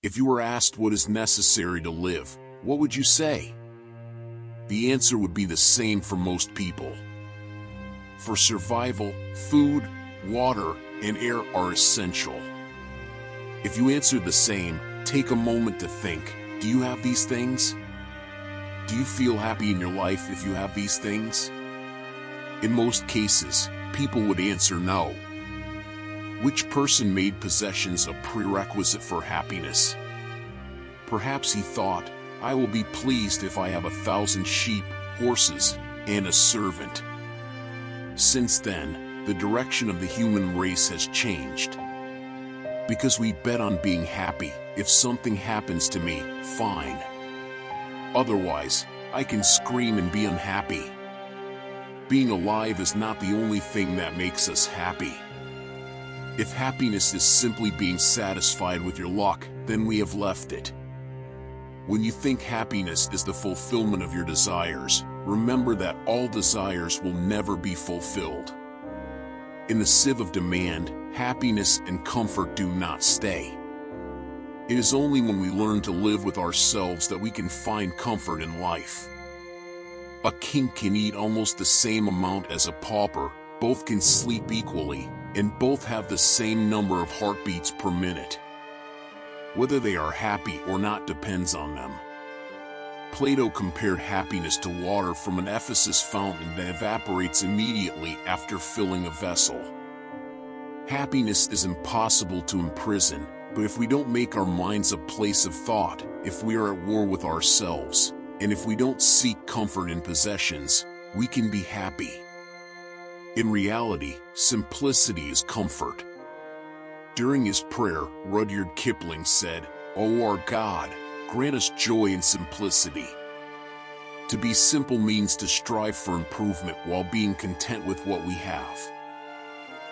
If you were asked what is necessary to live, what would you say? The answer would be the same for most people. For survival, food, water, and air are essential. If you answered the same, take a moment to think, do you have these things? Do you feel happy in your life if you have these things? In most cases, people would answer no. Which person made possessions a prerequisite for happiness? Perhaps he thought, I will be pleased if I have 1,000 sheep, horses, and a servant. Since then, the direction of the human race has changed. Because we bet on being happy. If something happens to me, fine. Otherwise, I can scream and be unhappy. Being alive is not the only thing that makes us happy. If happiness is simply being satisfied with your luck, then we have left it. When you think happiness is the fulfillment of your desires, remember that all desires will never be fulfilled. In the sieve of demand, happiness and comfort do not stay. It is only when we learn to live with ourselves that we can find comfort in life. A king can eat almost the same amount as a pauper, both can sleep equally, and both have the same number of heartbeats per minute. Whether they are happy or not depends on them. Plato compared happiness to water from an Ephesus fountain that evaporates immediately after filling a vessel. Happiness is impossible to imprison, but if we don't make our minds a place of thought, if we are at war with ourselves, and if we don't seek comfort in possessions, we can be happy. In reality, simplicity is comfort. During his prayer, Rudyard Kipling said, "O our God, grant us joy in simplicity." To be simple means to strive for improvement while being content with what we have.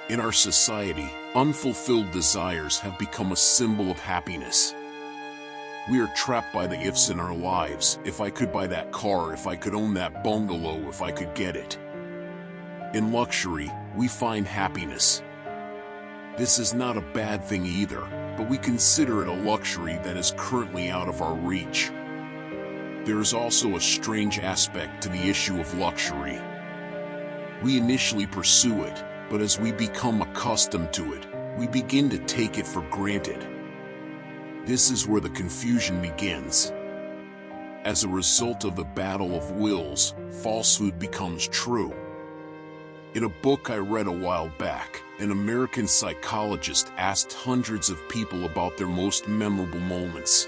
In our society, unfulfilled desires have become a symbol of happiness. We are trapped by the ifs in our lives. If I could buy that car, if I could own that bungalow, if I could get it. In luxury, we find happiness. This is not a bad thing either, but we consider it a luxury that is currently out of our reach. There is also a strange aspect to the issue of luxury. We initially pursue it, but as we become accustomed to it, we begin to take it for granted. This is where the confusion begins. As a result of the battle of wills, falsehood becomes true. In a book I read a while back, an American psychologist asked hundreds of people about their most memorable moments.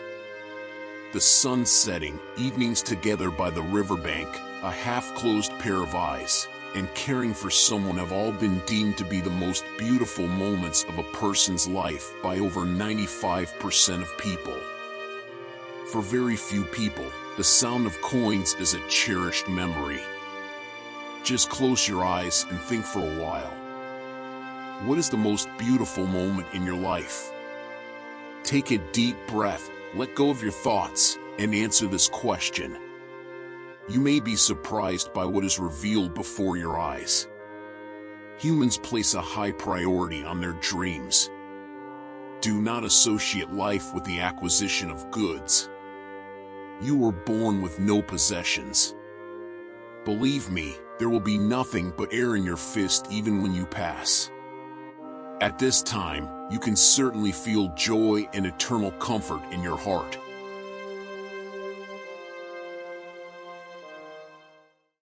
The sun setting, evenings together by the riverbank, a half-closed pair of eyes, and caring for someone have all been deemed to be the most beautiful moments of a person's life by over 95% of people. For very few people, the sound of coins is a cherished memory. Just close your eyes and think for a while. What is the most beautiful moment in your life? Take a deep breath, let go of your thoughts, and answer this question. You may be surprised by what is revealed before your eyes. Humans place a high priority on their dreams. Do not associate life with the acquisition of goods. You were born with no possessions. Believe me, there will be nothing but air in your fist even when you pass. At this time, you can certainly feel joy and eternal comfort in your heart.